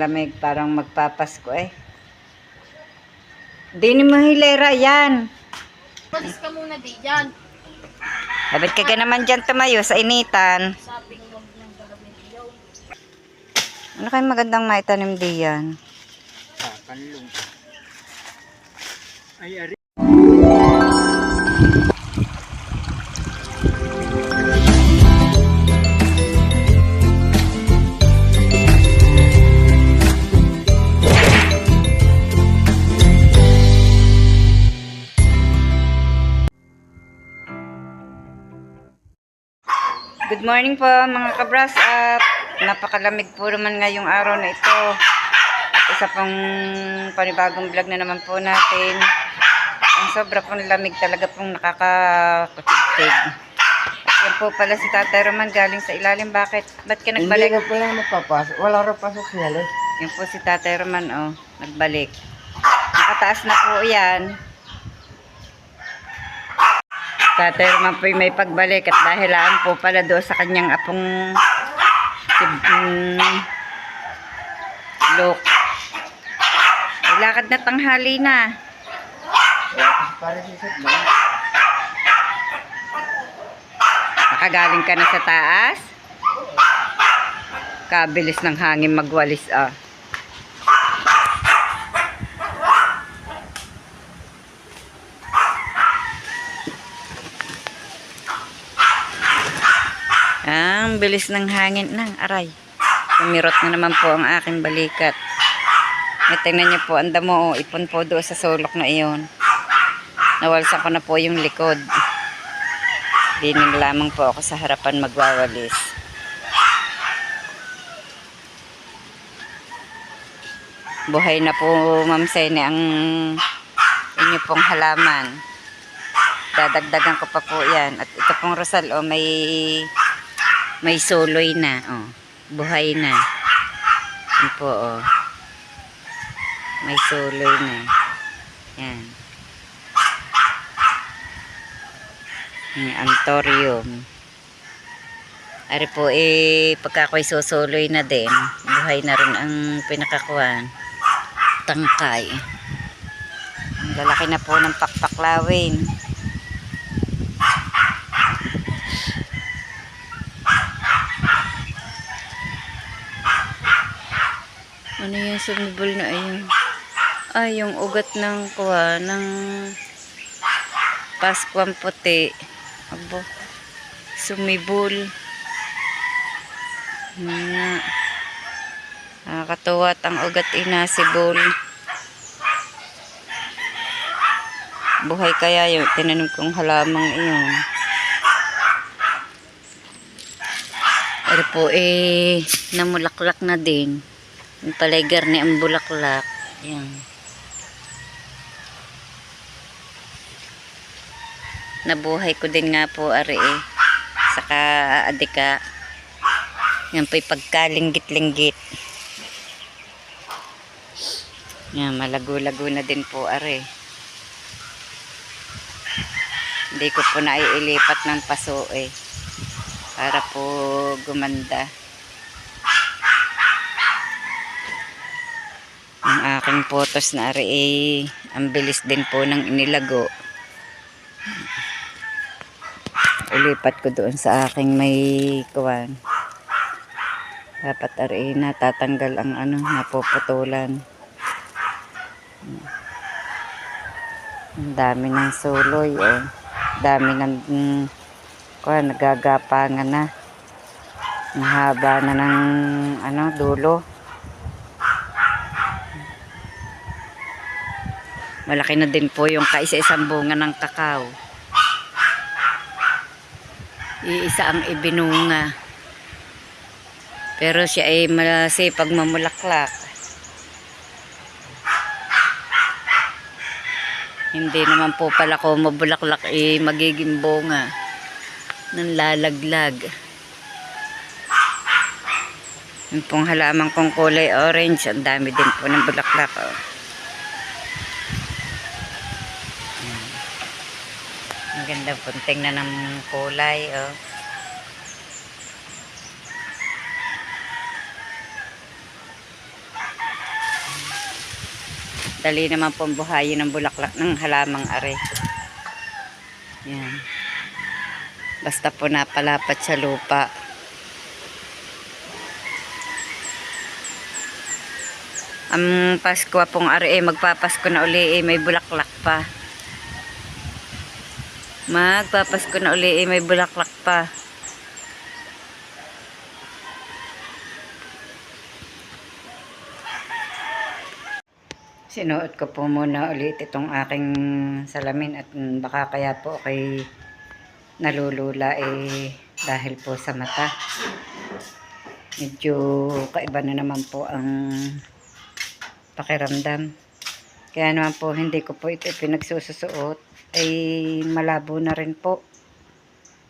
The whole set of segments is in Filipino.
lamig, parang magpapasko eh. Di mo hilera yan. Malis ka muna di dyan. Dapat ka naman dyan tumayo sa initan. Sabing wag nang gagawin iyaw. Ano kayong magandang maitanim diyan? Kanlong. Ay, ari. Good morning po mga kabras up. Napakalamig po naman ngayong araw na ito. At isa pong panibagong vlog na naman po natin. Ang sobra pong lamig talaga pong nakakakutigtig. At yan po pala si Tatay Roman galing sa ilalim. Bakit? Ba't ka nagbalik? Hindi na pala magpapasok. Wala rin pasok siya. Yan po si Tatay Roman, oh, nagbalik. Nakataas na po yan. Tatay Roman po may pagbalik at dahilaan po pala doon sa kanyang apong look. Lakad na tanghali na. Nakagaling ka na sa taas? Kabilis ng hangin magwalis ah. Ang bilis ng hangin ng aray. Sumirot na naman po ang aking balikat. May tingnan niyo po, ang damo, ipon po doon sa sulok na iyon. Nawalsan ko na po yung likod. Dinig lamang po ako sa harapan magwawalis. Buhay na po, Ma'am Sene, ang inyo pong halaman. Dadagdagan ko pa po yan. At ito pong Rosal, oh, may suloy na, oh. Buhay na. Yan po, oh. May suloy na. Yan. Yung anthurium. Ari po, pagka ako'y susuloy na din, buhay na rin ang pinakakuan. Tangkay. Ang lalaki na po ng pakpaklawin. Ano yung sumibol na ayun? Ay, yung ugat ng kuha, ng paskwang puti. Abo, sumibol. Nakakatuwa ang ugat inasibol. Buhay kaya yung tinanim kong halamang iyon. Pero po namulaklak na din. Yung palay garni ang bulaklak. Yan. Nabuhay ko din nga po ari saka adika. Yan po'y pagkalinggit-linggit. Yan, malago-lago na din po ari. Hindi ko po naiilipat ng paso para po gumanda. Ang aking photos na ari ang bilis din po ng inilago. Ilipat ko doon sa aking may kuwan. Dapat ari natatanggal ang napuputulan. Ang dami ng suloy, oh. Dami ng kuwan, nagagapangan na. Ang haba na ng dulo. Malaki na din po yung kaisa-isang bunga ng kakao. Iisa ang ibinunga. Pero siya ay masipag mamulaklak. Hindi naman po pala ko mabulaklak magiging bunga. Nanlalaglag. Yung pong halaman kong kulay orange, ang dami din po ng bulaklak. Oh. Ang ganda po tingnan ng kulay. Oh. Dali naman pong buhayin ng bulaklak ng halamang are. Yan. Basta po napalapat sa lupa. Ang Pasko pong are, magpapasko na uli may bulaklak pa. Magpapasko na uli may bulaklak pa. Sinuot ko po muna ulit itong aking salamin at baka kaya po kay nalulula dahil po sa mata. Medyo kaiba na naman po ang pakiramdam. Kaya naman po hindi ko po ito pinagsusuot ay malabo na rin po.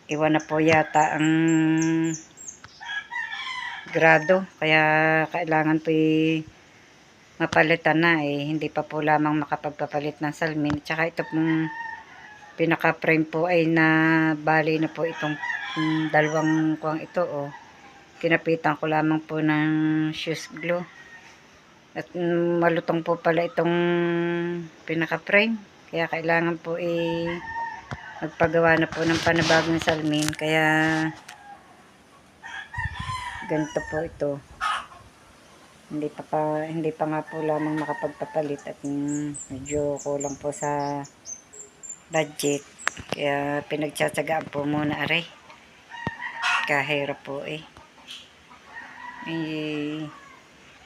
Iwan na po yata ang grado. Kaya kailangan po mapalitan na hindi pa po lamang makapagpapalit ng salmin. Tsaka ito pong pinaka-frame po ay na bali na po itong dalawang kuwang ito Kinapitan ko lamang po ng shoes glue. At malutong po pala itong pinaka-frame. Kaya kailangan po magpagawa na po ng panibagong salmin. Kaya ganito po ito. Hindi pa nga po lamang makapagpapalit at medyo kulang po sa budget. Kaya pinagtsatsagaan po muna aray. Kahirap po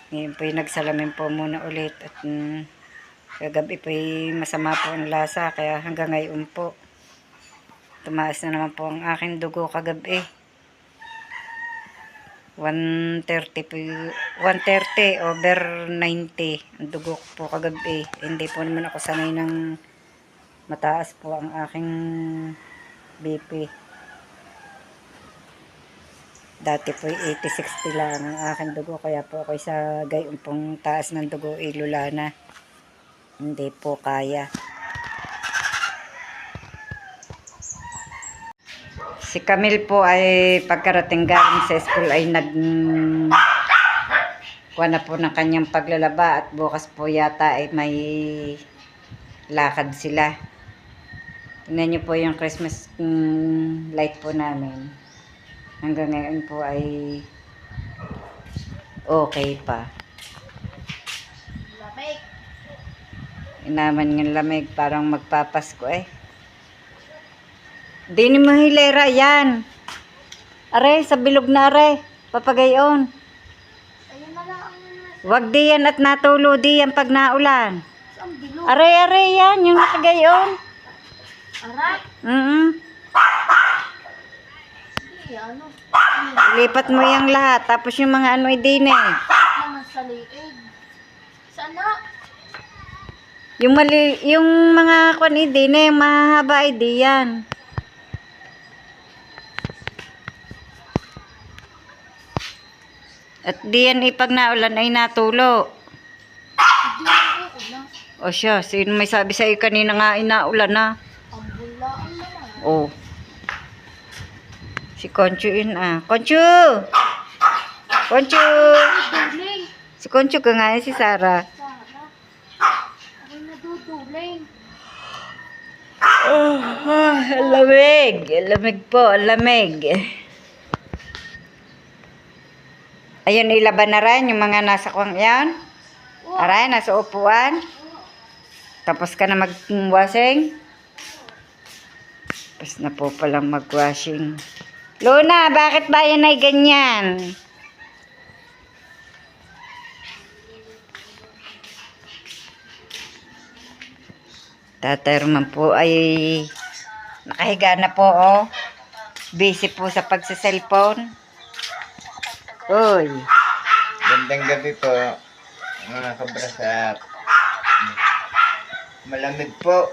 ngayon po nagsalamin po muna ulit at kagabi po masama po ang lasa kaya hanggang ngayon po tumaas na naman po ang aking dugo kagabi. 130 over 90 ang dugo ko po kagabi. Hindi po naman ako sanay ng mataas po ang aking BP. Dati po 80-60 lang ang aking dugo. Kaya po ako sa gayon pong taas ng dugo ilula na. Hindi po kaya. Si Camille po ay pagkarating galing sa school ay kuha na po ng kanyang paglalaba at bukas po yata ay may lakad sila. Tingnan niyo po yung Christmas light po namin. Hanggang ngayon po ay okay pa. Lamig. Inaman yung lamig parang magpapasko Di ni mo hilera yan. Are, sa bilog na are. Papagayon. Ayun na lang ang Wag di yan at natulo di yan pag naulan. ang bilog. Are yan. Yung nakagayon. Aray. Sige, ano? Lipat mo yung lahat. Tapos yung mga ano din Mga sa liig. Sana? Yung mga kwan din mahaba di yan. At diyan pag naulan ay natulo. Hindi ako na. O siya, sino may sabi sa iyo kanina nga inaulan na? Ang bulaan naman. Oh. Si Concho Concho! Concho! Duduling. Si Concho ka nga si Sarah. Sana. Ako'y naduduling. Lamig. Lamig po, lamig. Ayun, ilaban na rin yung mga nasa kuwang yan. Aray, nasa upuan. Tapos ka na mag-washing. Tapos na po palang mag-washing. Luna, bakit ba yan ay ganyan? Tatay Roman po ay nakahiga na po Busy po sa pagsa-cellphone. Uy. Gandang gabi po, mga kabrasap. Malamig po.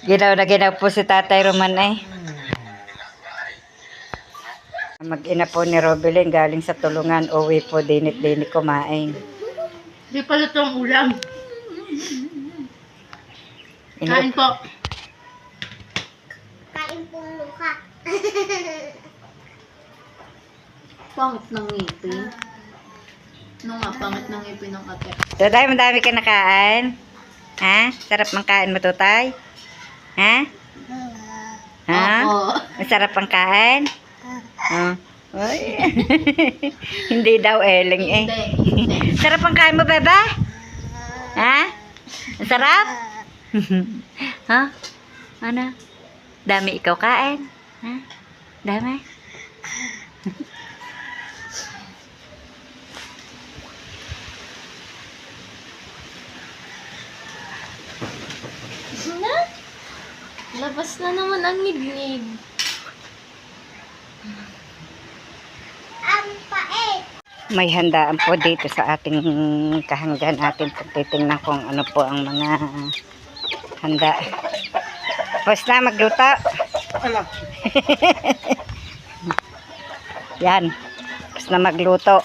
Ginaw na ginaw po si Tatay Roman Mag-ina po ni Robelin galing sa tulungan. Uwi po dinit-dinit kumain. Di pala itong ulam. Kain po. Kain pong luka. Pangit ng ngipin. Ano nga, pangit ng ipin ng ate. Tutay, madami ka nakain? Ha? Sarap mang kain mo, Tutay? Ha? Ha? Opo. Masarap ang kain? Oh. Ay. Hindi daw, Eling eh. Hindi. Sarap ang kain mo, bebe? Ha? Masarap? Ha? Ano? Dami ikaw kain? Ha? Dami? Labas na naman ang ngid-ngid. May handaan po dito sa ating kahanggan natin. Titingnan kung ano po ang mga handa. Tapos na magluto. Yan. Tapos na magluto.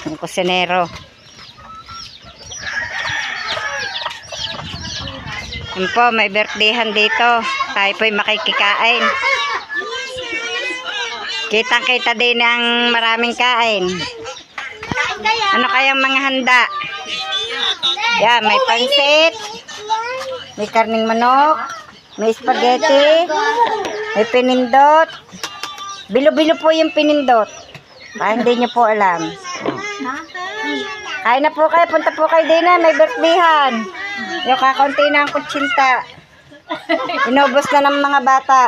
Ang kusinero. Yan po, may birthdayhan dito. Tayo po'y makikikain. Kitang-kita din ang maraming kain. Ano kayang mga handa? Yan, may pansit. May karning manok. May spaghetti. May pinindot. Bilo-bilo po yung pinindot. Baka hindi nyo po alam. Kain na po kayo. Punta po kayo din na. May birthdayhan. Yung kakaunti na ang kutsinta. Inubos na ng mga bata.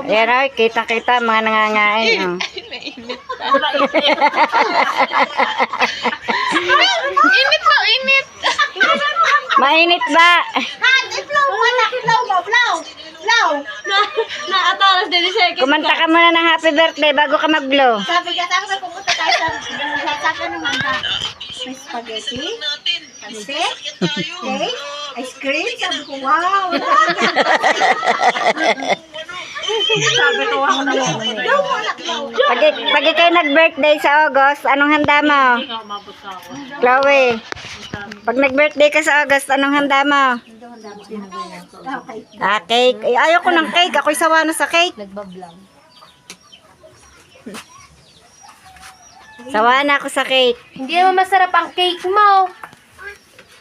Ayan o, kitang-kita mga nangangain. Oh. Init na, init! Mainit ba? Nakataras din siya. Kumanta ka muna ng happy birthday bago ka mag-blow. Sabi ka, tapos pupunta tayo sa ng handa. May spaghetti, pansit, cake, ice cream. Sabi ko, wow! Sabi ko, ako na Pag ikaw nag-birthday sa August, anong handa mo? Chloe, pag nag-birthday ka sa August, anong handa mo? Ah, cake. Ay, ayaw ko ng cake. Ako'y sawa na sa cake. Sawa na ako sa cake. Hindi naman masarap ang cake mo.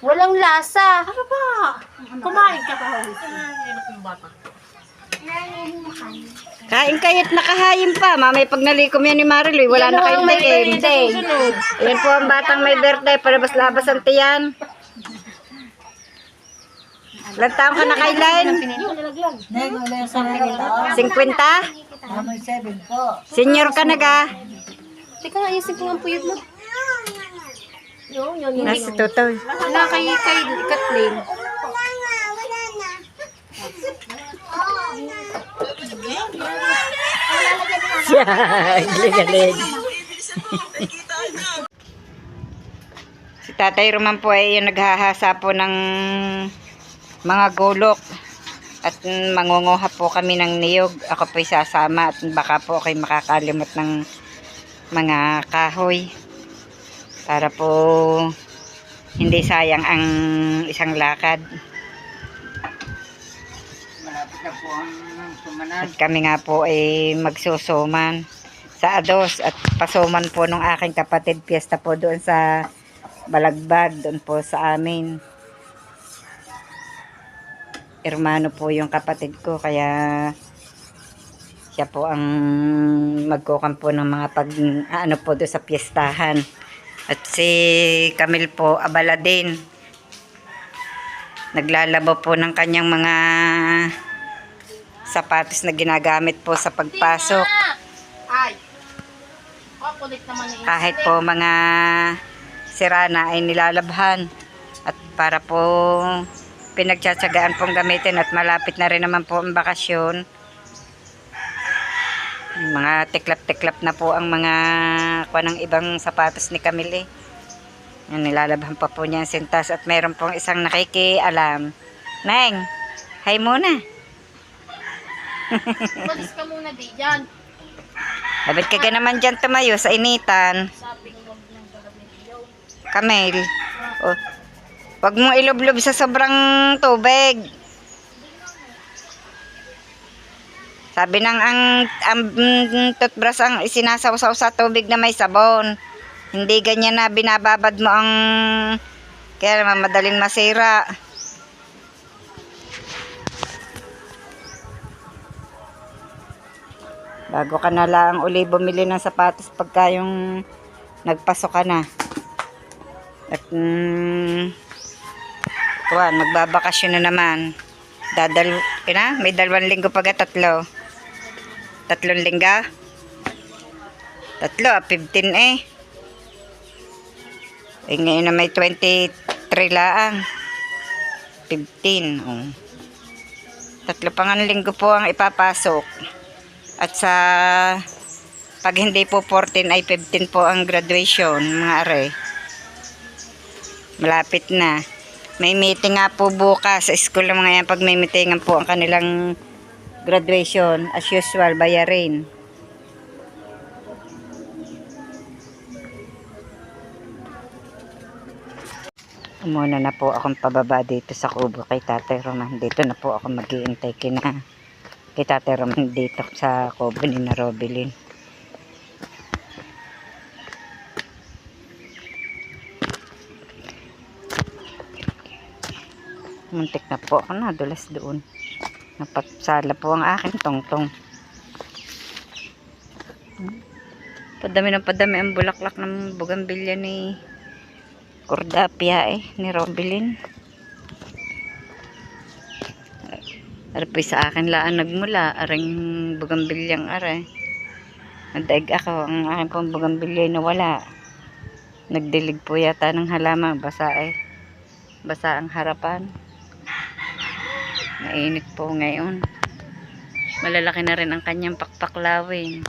Walang lasa. Ano ba? Kumain ka pa. Kain kayo't nakahayim pa. Mamay pag nalikom yan ni Mariloy, wala na kayong tikim. Yan po ang batang may birthday. Palabas-labas ang tiyan. Ilang taon ka na kailan? 50? Senior ka na ga? Teka nga, isip ko ang puyod mo. Nasa tutoy. Wala kay Kathleen. Siya, galing. Si Tatay Roman po ay yung naghahasa po ng mga gulok. At mangunguha po kami ng niyog. Ako po'y sasama at baka po kayo makakalimot ng mga kahoy. Para po hindi sayang ang isang lakad. Malapit na po ang sumanan. At kami nga po ay magsusuman sa Ados at pasuman po ng aking kapatid. Piyesta po doon sa Balagbag, doon po sa amin. Hermano po yung kapatid ko, kaya siya po ang magkukan po ng mga ano po doon sa piyestahan. At si Camille po, abala din. Naglalaba po ng kanyang mga sapatos na ginagamit po sa pagpasok. Ay. Kulit naman yung Kahit po mga sira na ay nilalabhan. At para po pinagtsatsagaan pong gamitin at malapit na rin naman po ang bakasyon. Mga tiklap-tiklap na po ang mga kuha ng ibang sapatos ni Camille. Yan, nilalabhan pa po niya ang sintas at mayroon pong isang nakikialam. Neng, hi muna. Pulis ka muna di dyan. Labit ka naman dyan tumayo sa initan. Sabi ko wag nang gagawin iyo. Camille, oh, wag mo ilublob sa sobrang tubig. Sabi nang ang toothbrush ang isinasawsaw sa tubig na may sabon. Hindi ganyan na binababad mo ang kaya naman madaling masira. Bago ka na lang uli bumili ng sapatos pagka yung nagpasok ka na. At magbabakasyon na naman. May 2 linggo pa 3. 3 linggo? 3, 15 eh. Eh ngayon na may 23 laang. 15. Oh. 3 pang linggo po ang ipapasok. At sa pag hindi po 14 ay 15 po ang graduation, mga are. Malapit na. May meeting nga po bukas sa school ng mga yan pag may meetingan po ang kanilang graduation. As usual, bayarin. Muna na po akong pababa dito sa kubo kay Tatay Roman. Dito na po ako mag-iintay kay Tatay Roman dito sa kubo ni na Robilin. Muntik na po ako nadulas doon. Napatsala po ang aking tongtong. Padami ng padami ang bulaklak ng bugambilya ni Cordapia ni Robilin. Arapay sa akin laan nagmula. Aring bugambilyang aray. Nadaig ako. Ang aking pong bugambilya na wala. Nagdilig po yata ng halaman. Basa ang harapan. Mainit po ngayon. Malalaki na rin ang kanyang pakpaklawin.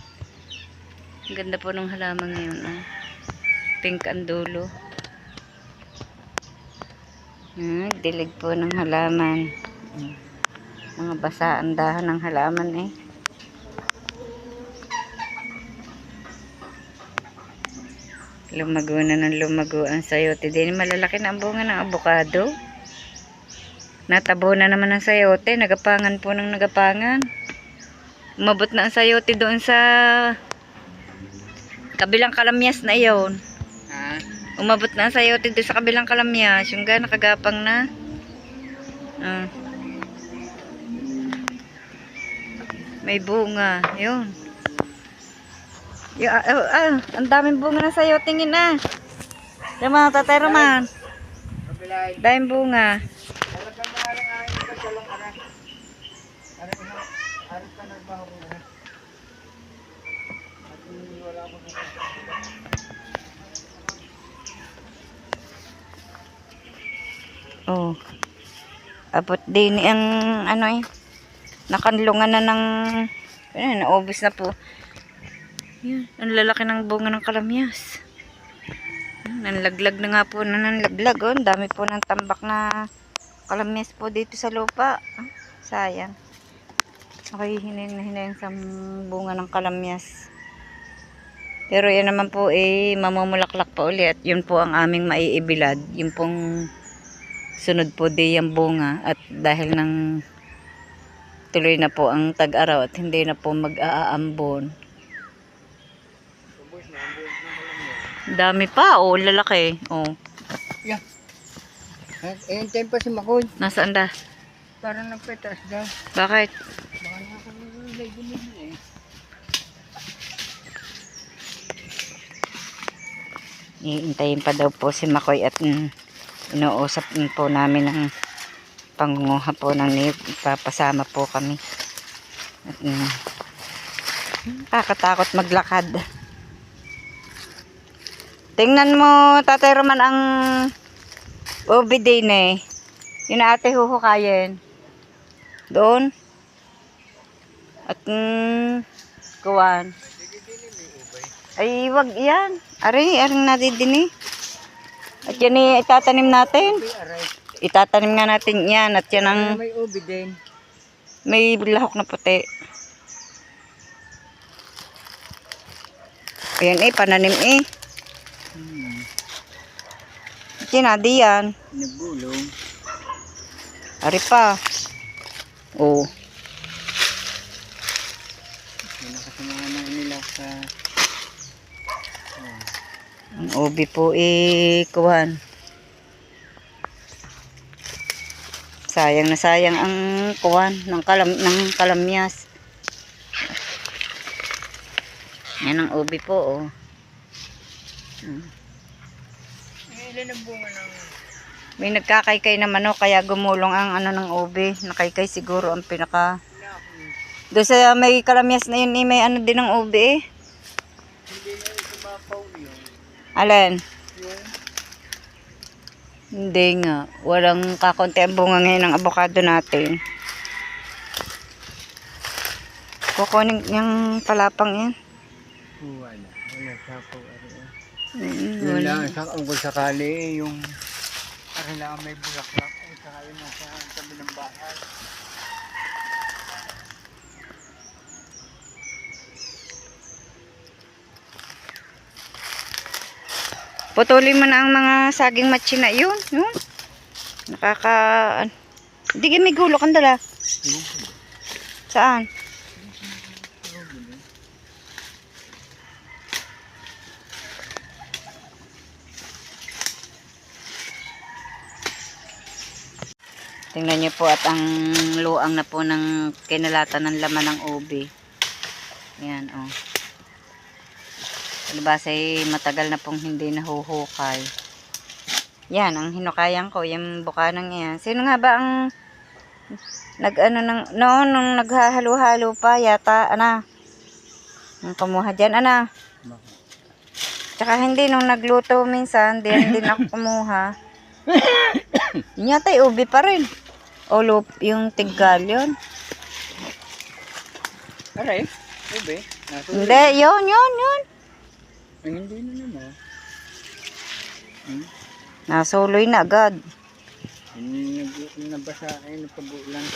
Ang ganda po ng halaman ngayon. Oh. Pink ang dulo. Dilig po ng halaman. Mga basa ang dahon ng halaman eh. Lumago na ng lumago ang sayote. Din malalaki na ang bunga ng abukado. Natabo na naman ang sayote. Nagapangan po ng nagapangan. Umabot na ang sayote doon sa kabilang kalamyas na iyon. Umabot na ang sayote doon sa kabilang kalamyas. Yung nakagapang na. May bunga. Yun. Ang daming bunga na sayote ngin na. Yung mga Tatay Roman. Daming bunga. Oh. Abot din ang nakanlungan na ng naubos na po. Yan, ang lalaki ng bunga ng kalamyas. Nanlaglag na nga po nanlaglag. Oh. Ang dami po ng tambak na kalamyas po dito sa lupa. Sayang. Okay, hinayin sa bunga ng kalamyas. Pero yan naman po mamumulaklak pa ulit. Yun po ang aming maiibilad. Yung pong sunod po di yung bunga. At dahil nang tuloy na po ang tag-araw at hindi na po mag-aambon. Dami pa. Lalaki. Yeah. Ayun tayo pa si Makoy. Nasaan da? Parang nagpetas daw. Bakit? Baka nakakagulay gumili eh. Iintayin pa daw po si Makoy at inuusap po namin ng pangunguha po ng niyog. Papasama po kami. At kakatakot maglakad. Tingnan mo, Tatay Roman, ang ubi din eh. Yun na ate huhukayin. Doon. At kuwan. Ay, wag yan. Aring nadidini. At yan itatanim natin. Itatanim nga natin yan. At yan ang May ubi din. may lahok na puti. Ayan pananim Kinadi yan. Nagulong. Ari pa. Oh. Ang ubi po kuwan. Sayang na sayang ang kuwan ng kalamyas. Yan ang ubi po, oh. Ilan ang bunga ng... May nagkakaykay naman, oh, kaya gumulong ang ano ng ubi. Nakaykay siguro ang pinaka... Doon sa may kalamyas na yun, may ano din ng ubi, eh. Hindi na yung sumapaw yun. Alin? Yung... Hindi nga. Walang kakonti ang bunga ngayon ng avocado natin. Kukunin yung palapang yan. Wala. Wala sapaw. Wala. Yun lang. Kung sakali yung... Kailangan may bulaklak. Ay, saka yun nasa tabi ng bahay. Putulin mo na ang mga saging matchina yun. Yun. Hindi ka may gulo kang dala. Saan? Tingnan niyo po at ang luang na po ng kinalatan ng laman ng ubi. Yan, oh. Palibas ay matagal na pong hindi nahuhukay. Yan, ang hinukayan ko, yung bukanang yan. Sino nga ba ang nung naghahalo-halo pa yata, ana? Nung kumuha dyan, ana? Tsaka hindi, nung nagluto minsan, din ako kumuha. Yun yata ay ubi pa rin. O yung tiggalyon. Aray, ube. Hindi, yun. Ay, hindi na naman. Nasuloy na agad. Nabasa ay napabulan.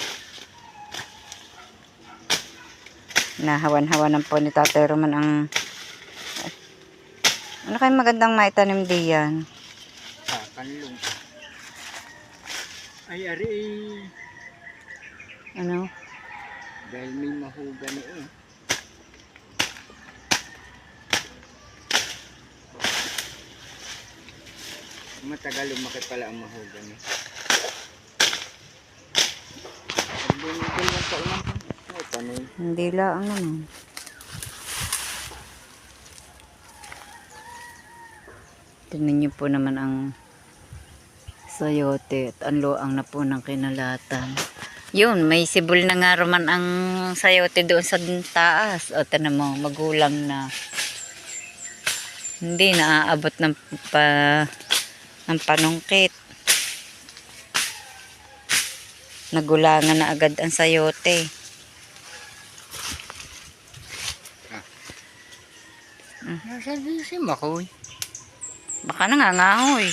Nahawan-hawanan po ni Tatay Roman ang... Ano kayong magandang maitanim diyan? Kanlong. Ay, ari. Ano? Dahil may mahugani eh. Matagal lumaki pala ang mahugani. Bumigil lang sa ulang. Ay, tanay. Hindi lang naman. Tingnan niyo po naman ang sayote at ang luang na po ng kinalatan. Yun, may sibol na nga roman ang sayote doon sa taas. O, tanong mo, magulang na. Hindi naaabot ng panungkit. Nagulangan na agad ang sayote. Nasaan din si Makoy? Baka nangangahoy.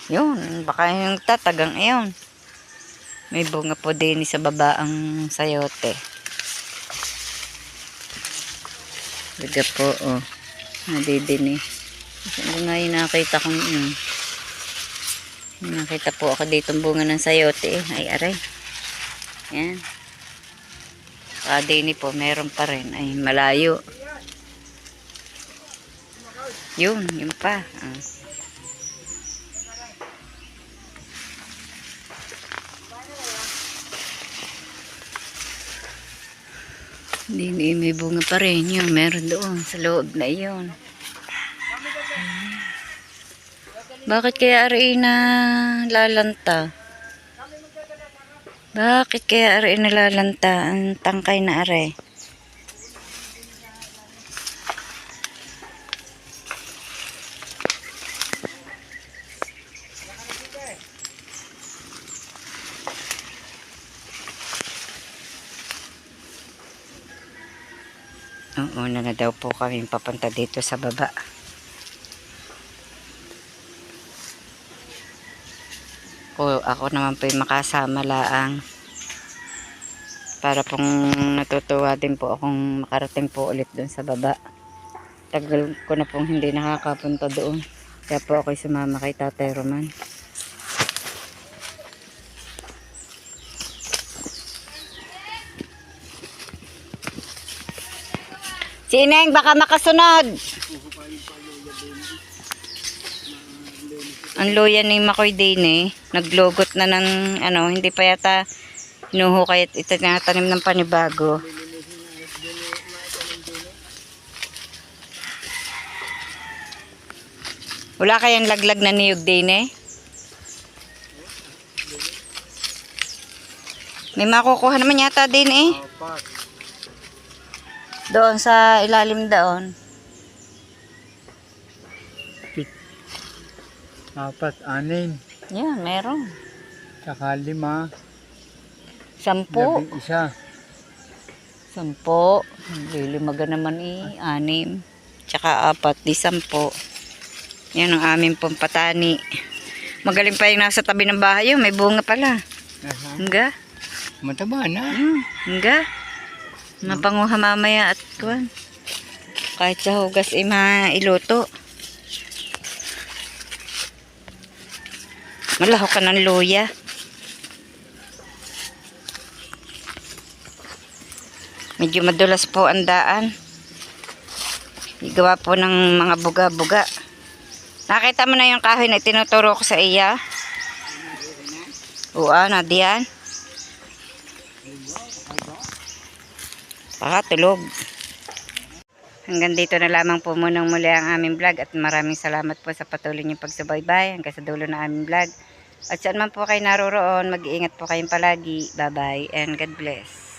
Yun, baka yung tatagang iyon. May bunga po din sa baba ang sayote. Liga po, oh. Nadidini. Saan nga yung nakita kong yun? Nakita po ako dito ang bunga ng sayote. Ay, aray. Yan. Kadini po, meron pa rin. Ay, malayo. Yun pa. Ah. Hindi, may bunga pa rin yun. Meron doon sa loob na yun. Bakit kaya ari na lalanta? Bakit kaya ari na lalanta ang tangkay na ari? Oo, na daw po kami papunta dito sa baba. Ako naman po yung makasama laang. Para pong natutuwa din po akong makarating po ulit doon sa baba. Tagal ko na pong hindi nakakapunta doon. Kaya po ako'y sumama kay Tatay Roman. Sineng, baka makasunod. Ang luya ni Makoy din eh. Naglogot na ng ano, hindi pa yata hinuhukay at itinatanim ng panibago. Wala kayang laglag na niyog din eh. May makukuha naman yata din eh. Apat. Doon sa ilalim doon. Apat, anin. Yan, meron. Saka 5. 10. 11. 10. Lilimaga naman eh. 6. Tsaka 4. Di 10. Yan ang aming pong patani. Magaling pa yung nasa tabi ng bahay. Oh, may bunga pala. Hangga. Mataba na. Hangga. Mapanguha mamaya at kuwan. Kahit sa hugas ay mailuto. Malahok ka ng luya. Medyo madulas po ang daan. Igawa po ng mga buga-buga. Nakita mo na yung kahoy na tinuturo ko sa iya? Oo, na diyan. Baka tulog. Hanggang dito na lamang po munang muli ang aming vlog at maraming salamat po sa patuloy niyong pagsubaybay hanggang sa dulo ng aming vlog. At saan man po kayo naroroon, mag-iingat po kayong palagi. Bye-bye and God bless.